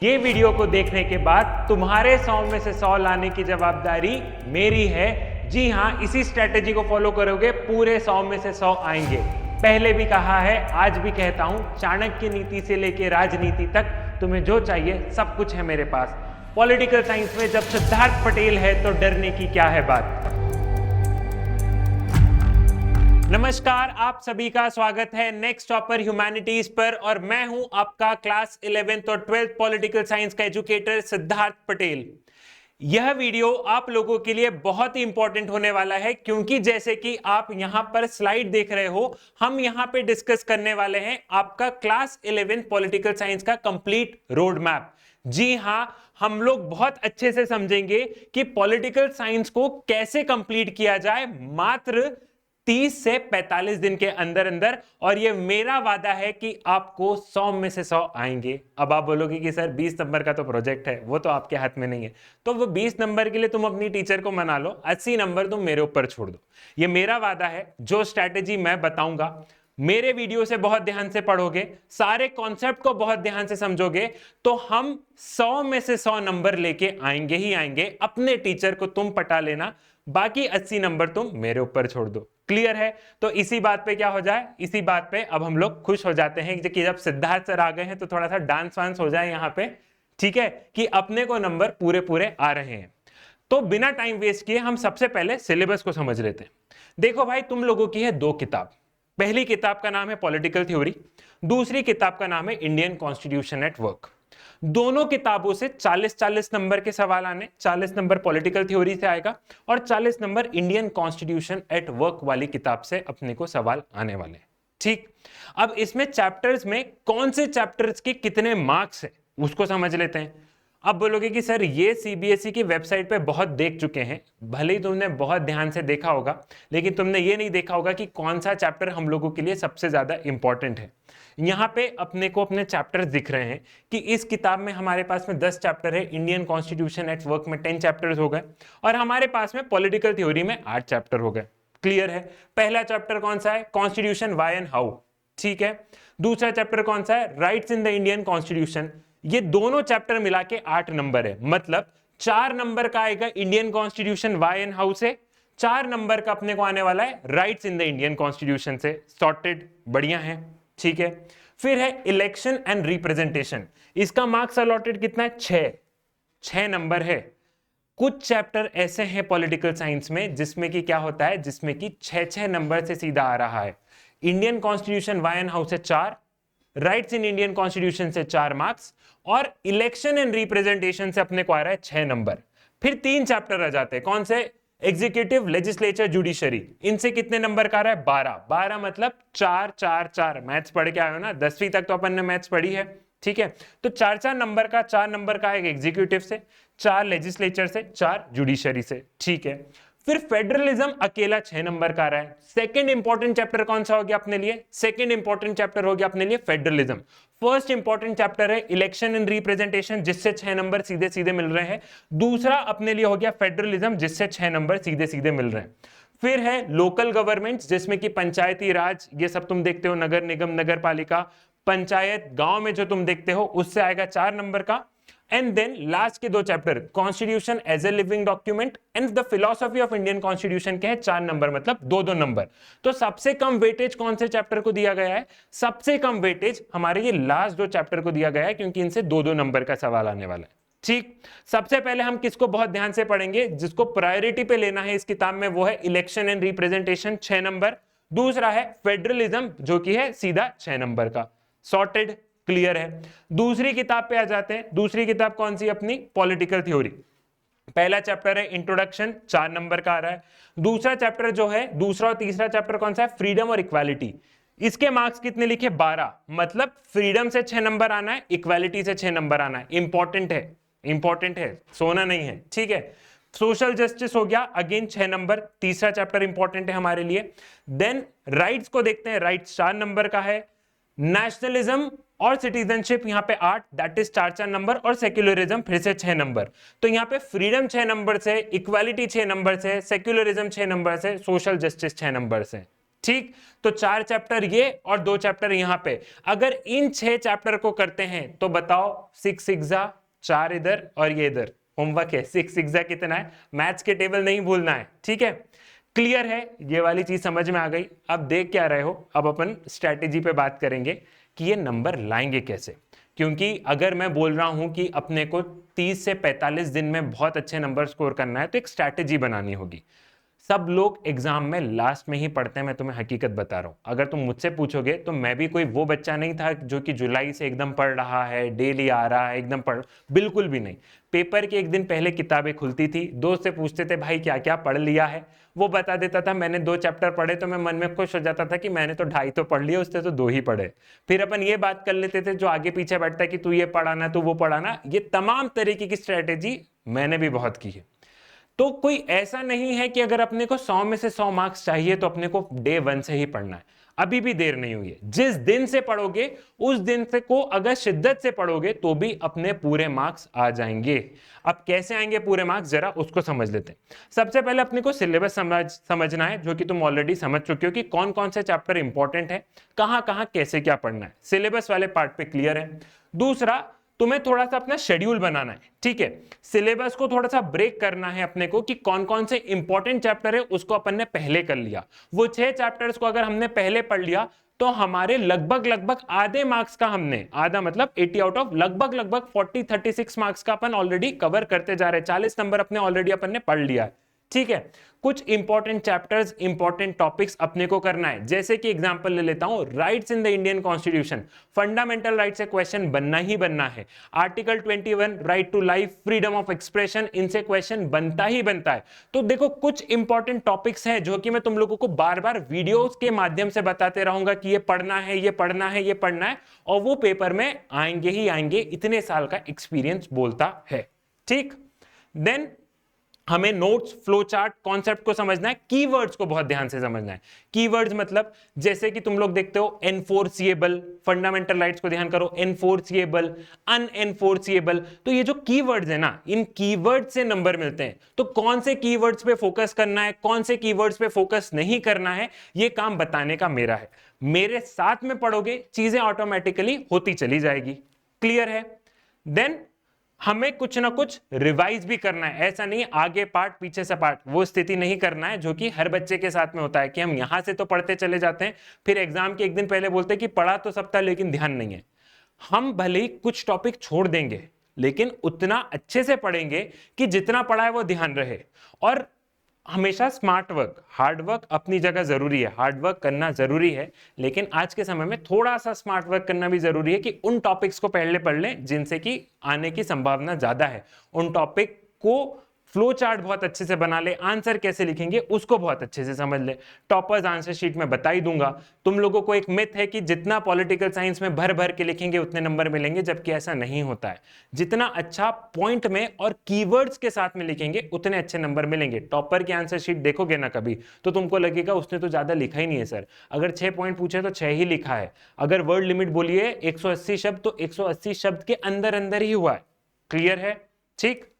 ये वीडियो को देखने के बाद तुम्हारे 100 में से 100 लाने की जवाबदारी मेरी है। जी हाँ, इसी स्ट्रेटेजी को फॉलो करोगे पूरे 100 में से 100 आएंगे। पहले भी कहा है, आज भी कहता हूं, चाणक्य नीति से लेके राजनीति तक तुम्हें जो चाहिए सब कुछ है मेरे पास। पॉलिटिकल साइंस में जब सिद्धार्थ पटेल है तो डरने की क्या है बात। नमस्कार, आप सभी का स्वागत है नेक्स्ट टॉपर ह्यूमैनिटीज पर और मैं हूं आपका क्लास 11th और 12th पॉलिटिकल साइंस का एजुकेटर सिद्धार्थ पटेल। यह वीडियो आप लोगों के लिए बहुत ही इंपॉर्टेंट होने वाला है क्योंकि जैसे कि आप यहां पर स्लाइड देख रहे हो, हम यहां पे डिस्कस करने वाले हैं आपका क्लास 11th पॉलिटिकल साइंस का कंप्लीट रोड मैप। जी हां, हम लोग बहुत अच्छे से समझेंगे कि पॉलिटिकल साइंस को कैसे कंप्लीट किया जाए मात्र 30 से 45 दिन के अंदर अंदर, और ये मेरा वादा है कि आपको 100 में से 100 आएंगे। अब आप बोलोगे कि सर 20 नंबर का तो प्रोजेक्ट है, वो तो आपके हाथ में नहीं है, तो वो 20 नंबर के लिए तुम अपनी टीचर को मना लो, 80 नंबर तुम मेरे ऊपर छोड़ दो। ये मेरा वादा है। जो स्ट्रैटेजी मैं बताऊंगा, मेरे वीडियो से बहुत ध्यान से पढ़ोगे, सारे कॉन्सेप्ट को बहुत ध्यान से समझोगे, तो हम 100 में से 100 नंबर लेके आएंगे ही आएंगे। अपने टीचर को तुम पटा लेना, बाकी 80 नंबर तुम मेरे ऊपर छोड़ दो। क्लियर है? तो इसी बात पे क्या हो जाए, इसी बात पे अब हम लोग खुश हो जाते हैं कि जब सिद्धार्थ सर आ गए हैं तो थोड़ा सा डांस वांस हो जाए यहाँ पे, ठीक है, कि अपने को नंबर पूरे पूरे आ रहे हैं। तो बिना टाइम वेस्ट किए हम सबसे पहले सिलेबस को समझ लेते हैं। देखो भाई, तुम लोगों की है 2 किताब। पहली किताब का नाम है पॉलिटिकल थ्योरी, दूसरी किताब का नाम है इंडियन कॉन्स्टिट्यूशन एट वर्क। दोनों किताबों से 40-40 नंबर के सवाल आने, 40 नंबर पॉलिटिकल थ्योरी से आएगा और 40 number Indian constitution at work वाली किताब से अपने को सवाल आने वाले हैं। ठीक, अब इसमें चैप्टर्स में कौन से चैप्टर्स के कितने मार्क्स है उसको समझ लेते हैं। अब बोलोगे कि सर ये सीबीएसई की वेबसाइट पे बहुत देख चुके हैं, भले ही तुमने बहुत ध्यान से देखा होगा, लेकिन तुमने ये नहीं देखा होगा कि कौन सा चैप्टर हम लोगों के लिए सबसे ज्यादा इंपॉर्टेंट है। यहाँ पे अपने को अपने चैप्टर्स दिख रहे हैं कि इस किताब में हमारे पास में 10 चैप्टर है, इंडियन कॉन्स्टिट्यूशन एट वर्क में 10 चैप्टर्स हो गए और हमारे पास में पॉलिटिकल थ्योरी में 8 चैप्टर हो गए। क्लियर है? पहला चैप्टर कौन सा है? Constitution why and how. ठीक है। दूसरा चैप्टर कौन सा है? Rights in the Indian constitution. ये दोनों चैप्टर मिला के 8 नंबर है, मतलब 4 नंबर का आएगा Indian constitution why and how से, 4 नंबर का अपने को आने वाला है rights in the Indian constitution से। सॉर्टेड, बढ़िया है। ठीक है। फिर है इलेक्शन एंड रिप्रेजेंटेशन। इसका मार्क्स अलॉटेड कितना है? 6 नंबर है। कुछ चैप्टर ऐसे हैं पॉलिटिकल साइंस में जिसमें कि क्या होता है, जिसमें कि 6 नंबर से सीधा आ रहा है। Indian constitution why and how से 4, राइट्स इन इंडियन कॉन्स्टिट्यूशन से 4 मार्क्स और इलेक्शन एंड रिप्रेजेंटेशन से अपने को आ रहा है 6 नंबर। फिर 3 चैप्टर रह जाते हैं। कौन से? Executive, legislature, judiciary. इनसे कितने नंबर का आ रहा है? 12 मतलब 4 4 4। मैथ्स पढ़ के आए हो ना, 10वीं तक तो अपन ने मैथ्स पढ़ी है। ठीक है, तो 4 नंबर का, 4 नंबर का आएगा एग्जीक्यूटिव से, 4 लेजिस्लेचर से, 4 जुडिशरी से। ठीक है। फिर फेडरलिज्म अकेला 6 नंबर का आ रहा है। सेकंड इंपॉर्टेंट चैप्टर कौन सा हो गया अपने लिए? सेकंड इंपॉर्टेंट चैप्टर हो गया अपने लिए फेडरलिज्म। फर्स्ट इंपॉर्टेंट चैप्टर है इलेक्शन एंड रिप्रेजेंटेशन, जिससे 6 नंबर सीधे सीधे मिल रहे हैं। दूसरा अपने लिए हो गया फेडरलिज्म, जिससे 6 नंबर सीधे सीधे मिल रहे हैं। फिर है लोकल गवर्नमेंट्स, जिसमें कि पंचायती राज, ये सब तुम देखते हो, नगर निगम, नगर पालिका, पंचायत, गांव में जो तुम देखते हो, उससे आएगा 4 नंबर का। एंड देन लास्ट के 2 chapter, constitution as a living document and the philosophy of Indian constitution के हैं 4 नंबर, मतलब 2-2 नंबर। तो सबसे कम वेटेज कौन से चैप्टर को दिया गया है? सबसे कम वेटेज हमारे ये लास्ट 2 चैप्टर को दिया गया है, क्योंकि इनसे 2-2 नंबर का सवाल आने वाला है। ठीक, सबसे पहले हम किसको बहुत ध्यान से पढ़ेंगे, जिसको प्रायोरिटी पे लेना है इस किताब में, वो है इलेक्शन एंड रिप्रेजेंटेशन, 6 नंबर। दूसरा है फेडरलिज्म, जो कि है सीधा 6 नंबर का। सॉर्टेड, क्लियर है। दूसरी किताब पे आ जाते हैं। दूसरी किताब कौन सी? अपनी पॉलिटिकल थ्योरी। पहला चैप्टर है इंट्रोडक्शन, 4 नंबर का आ रहा है। दूसरा चैप्टर जो है, दूसरा और तीसरा चैप्टर कौन सा है? फ्रीडम और इक्वालिटी। इसके मार्क्स कितने लिखे? 12, मतलब फ्रीडम से 6 नंबर आना है, इक्वालिटी से 6 नंबर आना है। इंपॉर्टेंट है, इंपॉर्टेंट है, सोना नहीं है। ठीक है। सोशल जस्टिस हो गया, अगेन 6 नंबर, तीसरा चैप्टर इंपॉर्टेंट है हमारे लिए। देन राइट्स को देखते हैं, राइट्स 4 नंबर का है। नेशनलिज्म और सिटीजनशिप यहाँ पे 8, दैट इज 4 नंबर, और सेक्युलरिज्म फिर से 6 नंबर। तो यहाँ पे फ्रीडम 6 नंबर से, इक्वालिटी 6 नंबर से, सेक्युलरिज्म 6 नंबर से, सोशल जस्टिस 6 नंबर से। ठीक, तो 4 चैप्टर ये और 2 चैप्टर यहां पे। अगर इन 6 चैप्टर को करते हैं तो बताओ 6 6 4 इधर और ये इधर होमवर्क है। 6 6 कितना है, मैथ्स के टेबल नहीं भूलना है, ठीक है। क्लियर है, ये वाली चीज समझ में आ गई। अब देख क्या रहे हो, अब अपन स्ट्रैटेजी पे बात करेंगे कि ये नंबर लाएंगे कैसे। क्योंकि अगर मैं बोल रहा हूं कि अपने को 30 से 45 दिन में बहुत अच्छे नंबर स्कोर करना है तो एक स्ट्रैटेजी बनानी होगी। सब लोग एग्जाम में लास्ट में ही पढ़ते हैं, मैं तुम्हें हकीकत बता रहा हूं। अगर तुम मुझसे पूछोगे तो मैं भी कोई वो बच्चा नहीं था जो कि जुलाई से एकदम पढ़ रहा है, डेली आ रहा है एकदम पढ़, बिल्कुल भी नहीं। पेपर के एक दिन पहले किताबें खुलती थी, दोस्त से पूछते थे भाई क्या क्या पढ़ लिया है, वो बता देता था मैंने 2 चैप्टर पढ़े, तो मैं मन में खुश हो जाता था कि मैंने तो 2.5 तो पढ़ लिए, उससे तो 2 ही पढ़े। फिर अपन ये बात कर लेते थे जो आगे पीछे बैठता है कि तू ये पढ़ाना तू वो पढ़ाना। ये तमाम तरीके की स्ट्रेटेजी मैंने भी बहुत की है। तो कोई ऐसा नहीं है कि अगर अपने को 100 में से 100 मार्क्स चाहिए तो अपने को डे 1 से ही पढ़ना है। अभी भी देर नहीं हुई है, जिस दिन से पढ़ोगे उस दिन से को अगर शिद्दत से पढ़ोगे तो भी अपने पूरे मार्क्स आ जाएंगे। अब कैसे आएंगे पूरे मार्क्स, जरा उसको समझ लेते हैं। सबसे पहले अपने को सिलेबस समझना है, जो कि तुम ऑलरेडी समझ चुके हो कि कौन कौन से चैप्टर इंपॉर्टेंट है, कहां कहां कैसे क्या पढ़ना है, सिलेबस वाले पार्ट पे क्लियर है। दूसरा, तुम्हें थोड़ा सा अपना शेड्यूल बनाना है, ठीक है। सिलेबस को थोड़ा सा ब्रेक करना है अपने को कि कौन कौन से इंपॉर्टेंट चैप्टर है उसको अपन ने पहले कर लिया। वो 6 चैप्टर्स को अगर हमने पहले पढ़ लिया तो हमारे लगभग आधे मार्क्स का, हमने आधा मतलब 80 आउट ऑफ लगभग 36 मार्क्स का अपन ऑलरेडी कवर करते जा रहे हैं। 40 नंबर अपने ऑलरेडी अपन ने पढ़ लिया है, ठीक है। कुछ इंपॉर्टेंट चैप्टर्स, इंपॉर्टेंट टॉपिक्स अपने को करना है। जैसे कि एग्जांपल ले लेता हूं, rights in the Indian constitution, fundamental right से क्वेश्चन बनना ही बनना है। Article 21 right to life, freedom of expression, इनसे क्वेश्चन बनता ही बनता है। तो देखो कुछ इंपॉर्टेंट टॉपिक्स हैं जो कि मैं तुम लोगों को बार बार वीडियोस के माध्यम से बताते रहूंगा कि ये पढ़ना है, ये पढ़ना है, ये पढ़ना है, और वो पेपर में आएंगे ही आएंगे, इतने साल का एक्सपीरियंस बोलता है, ठीक। देन हमें नोट्स, फ्लो चार्ट, कॉन्सेप्ट को समझना है, कीवर्ड्स को बहुत ध्यान से समझना है। कीवर्ड्स मतलब जैसे कि तुम लोग देखते हो एनफोर्सिएबल, फंडामेंटल राइट्स को ध्यान करो, एनफोर्सिएबल, अनएनफोर्सिएबल। तो ये जो कीवर्ड्स है ना, इन कीवर्ड्स से नंबर मिलते हैं। तो कौन से कीवर्ड्स पे फोकस करना है, कौन से कीवर्ड्स पे फोकस नहीं करना है, ये काम बताने का मेरा है। मेरे साथ में पढ़ोगे चीजें ऑटोमेटिकली होती चली जाएगी, क्लियर है। देन हमें कुछ ना कुछ रिवाइज भी करना है। ऐसा नहीं आगे पार्ट पीछे से पार्ट, वो स्थिति नहीं करना है जो कि हर बच्चे के साथ में होता है कि हम यहां से तो पढ़ते चले जाते हैं, फिर एग्जाम के एक दिन पहले बोलते हैं कि पढ़ा तो सब था लेकिन ध्यान नहीं है। हम भले ही कुछ टॉपिक छोड़ देंगे लेकिन उतना अच्छे से पढ़ेंगे कि जितना पढ़ा है वो ध्यान रहे। और हमेशा स्मार्ट वर्क, हार्ड वर्क अपनी जगह जरूरी है, हार्ड वर्क करना जरूरी है, लेकिन आज के समय में थोड़ा सा स्मार्ट वर्क करना भी जरूरी है कि उन टॉपिक्स को पहले पढ़ लें जिनसे कि आने की संभावना ज्यादा है। उन टॉपिक को फ्लो चार्ट बहुत अच्छे से बना ले, आंसर कैसे लिखेंगे उसको बहुत अच्छे से समझ ले। टॉपर्स आंसर शीट में बता ही दूंगा। तुम लोगों को एक मिथ है कि जितना पॉलिटिकल साइंस में भर भर के लिखेंगे उतने नंबर मिलेंगे, जबकि ऐसा नहीं होता है। जितना अच्छा पॉइंट में और कीवर्ड्स के साथ में लिखेंगे उतने अच्छे नंबर मिलेंगे। टॉपर की आंसर शीट देखोगे ना कभी तो तुमको लगेगा उसने तो ज्यादा लिखा ही नहीं है सर। अगर 6 पॉइंट पूछे तो 6 ही लिखा है। अगर वर्ड लिमिट बोलिए 180 शब्द तो 180 शब्द के अंदर अंदर ही हुआ है। क्लियर है, ठीक।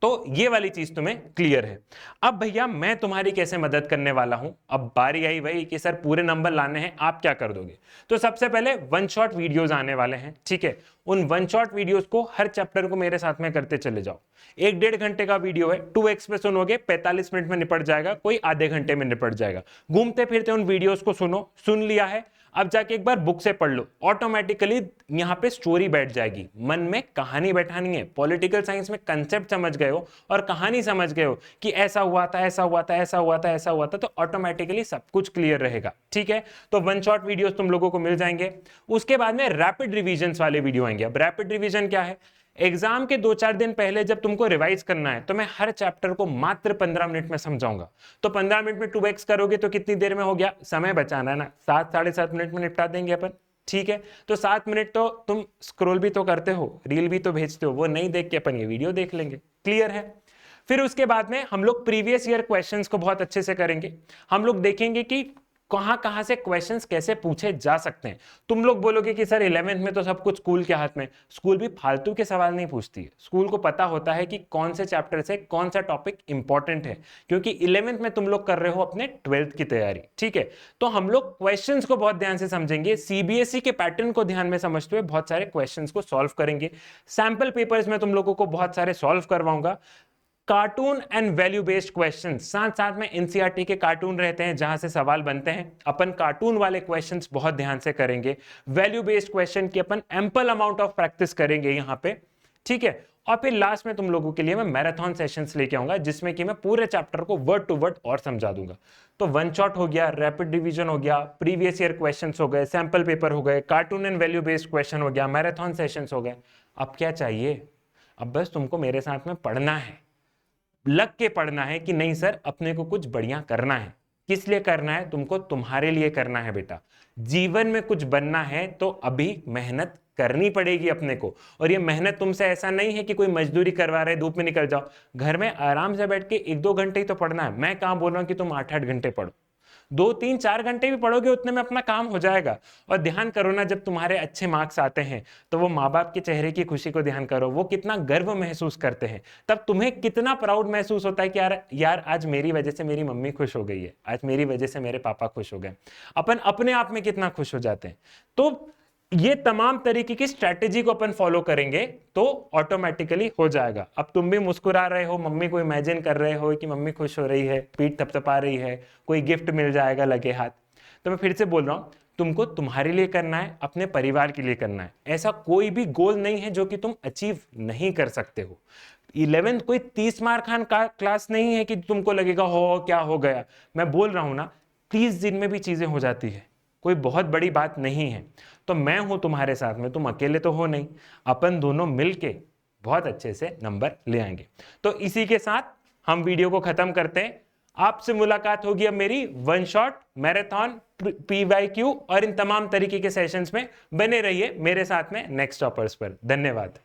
तो ये वाली चीज तुम्हें क्लियर है। अब भैया मैं तुम्हारी कैसे मदद करने वाला हूं। अब बारी आई भाई कि सर पूरे नंबर लाने हैं, आप क्या कर दोगे। तो सबसे पहले 1 शॉट वीडियोस आने वाले हैं, ठीक है। उन 1 शॉट वीडियोस को हर चैप्टर को मेरे साथ में करते चले जाओ। 1-1.5 घंटे का वीडियो है, 2x पे सुनोगे 45 मिनट में निपट जाएगा, कोई आधे घंटे में निपट जाएगा। घूमते फिरते उन वीडियोस को सुनो, सुन लिया है, अब जाके एक बार बुक से पढ़ लो। ऑटोमेटिकली यहां पे स्टोरी बैठ जाएगी, मन में कहानी बैठानी है। पॉलिटिकल साइंस में कंसेप्ट समझ गए हो और कहानी समझ गए हो कि ऐसा हुआ था, ऐसा हुआ था, ऐसा हुआ था, ऐसा हुआ था, तो ऑटोमेटिकली सब कुछ क्लियर रहेगा, ठीक है। तो 1 शॉट वीडियोस तुम लोगों को मिल जाएंगे। उसके बाद में रैपिड रिविजन्स वाले वीडियो आएंगे। अब रैपिड रिविजन क्या है, एग्जाम के 2-4 दिन पहले जब तुमको रिवाइज करना है तो मैं हर चैप्टर को मात्र 15 मिनट में समझाऊंगा। तो 15 मिनट में 2x करोगे तो कितनी देर में हो गया, समय बचाना है ना, 7-7.5 मिनट में निपटा देंगे अपन, ठीक है। तो 7 मिनट तो तुम स्क्रॉल भी तो करते हो, रील भी तो भेजते हो, वो नहीं देख के अपन ये वीडियो देख लेंगे, क्लियर है। फिर उसके बाद में हम लोग प्रीवियस ईयर क्वेश्चंस को बहुत अच्छे से करेंगे। हम लोग देखेंगे कि कहां कहां से क्वेश्चंस कैसे पूछे जा सकते हैं। तुम लोग बोलोगे कि सर 11th में तो सब कुछ स्कूल के हाथ में, स्कूल भी फालतू के सवाल नहीं पूछती है। स्कूल को पता होता है कि कौन से चैप्टर से कौन सा टॉपिक इंपॉर्टेंट है, क्योंकि 11th में तुम लोग कर रहे हो अपने 12th की तैयारी, ठीक है। तो हम लोग क्वेश्चंस को बहुत ध्यान से समझेंगे, सीबीएसई के पैटर्न को ध्यान में समझते हुए बहुत सारे क्वेश्चंस को सॉल्व करेंगे। सैंपल पेपर्स में तुम लोगों को बहुत सारे सॉल्व करवाऊंगा। Cartoon and value based questions, साथ साथ में एनसीईआरटी के कार्टून रहते हैं जहां से सवाल बनते हैं, अपन कार्टून वाले क्वेश्चंस बहुत ध्यान से करेंगे। वैल्यू बेस्ड क्वेश्चन की अपन एम्पल अमाउंट ऑफ प्रैक्टिस करेंगे यहां पे, ठीक है। और फिर लास्ट में तुम लोगों के लिए मैं मैराथन सेशंस लेके आऊंगा जिसमें कि मैं पूरे चैप्टर को वर्ड टू वर्ड और समझा दूंगा। तो वन शॉट हो गया, रैपिड डिवीजन हो गया, प्रीवियस ईयर क्वेश्चंस हो गए, सैंपल पेपर हो गए, cartoon and value based question हो गया, मैराथन सेशंस हो गए। अब क्या चाहिए? अब बस तुमको मेरे साथ में पढ़ना है, लग के पढ़ना है कि नहीं सर अपने को कुछ बढ़िया करना है। किस लिए करना है? तुमको तुम्हारे लिए करना है बेटा। जीवन में कुछ बनना है तो अभी मेहनत करनी पड़ेगी अपने को। और ये मेहनत तुमसे ऐसा नहीं है कि कोई मजदूरी करवा रहे, धूप में निकल जाओ, घर में आराम से बैठ के 1-2 घंटे ही तो पढ़ना है। मैं कहां बोल रहा हूं कि तुम 8-8 घंटे पढ़ो, 2-3-4 घंटे भी पढ़ोगे उतने में अपना काम हो जाएगा। और ध्यान करो ना, जब तुम्हारे अच्छे मार्क्स आते हैं तो वो माँ बाप के चेहरे की खुशी को ध्यान करो, वो कितना गर्व महसूस करते हैं, तब तुम्हें कितना प्राउड महसूस होता है कि यार आज मेरी वजह से मेरी मम्मी खुश हो गई है, आज मेरी वजह से मेरे पापा खुश हो गए। अपन अपने आप में कितना खुश हो जाते हैं। तो ये तमाम तरीके की स्ट्रैटेजी को अपन फॉलो करेंगे तो ऑटोमेटिकली हो जाएगा। अब तुम भी मुस्कुरा रहे हो, मम्मी को इमेजिन कर रहे हो कि मम्मी खुश हो रही है, पीठ थपथपा रही है, कोई गिफ्ट मिल जाएगा लगे हाथ। तो मैं फिर से बोल रहा हूं, तुमको तुम्हारे लिए करना है, अपने परिवार के लिए करना है। ऐसा कोई भी गोल नहीं है जो कि तुम अचीव नहीं कर सकते हो। 11th कोई 30 मार खान का क्लास नहीं है कि तुमको लगेगा हो क्या हो गया। मैं बोल रहा हूं ना, 30 दिन में भी चीजें हो जाती है, कोई बहुत बड़ी बात नहीं है। तो मैं हूं तुम्हारे साथ में, तुम अकेले तो हो नहीं, अपन दोनों मिलके बहुत अच्छे से नंबर ले आएंगे। तो इसी के साथ हम वीडियो को खत्म करते हैं। आपसे मुलाकात होगी अब मेरी वन शॉट, मैराथन, पीवाईक्यू और इन तमाम तरीके के सेशंस में। बने रहिए मेरे साथ में नेक्स्ट टॉपर्स पर। धन्यवाद।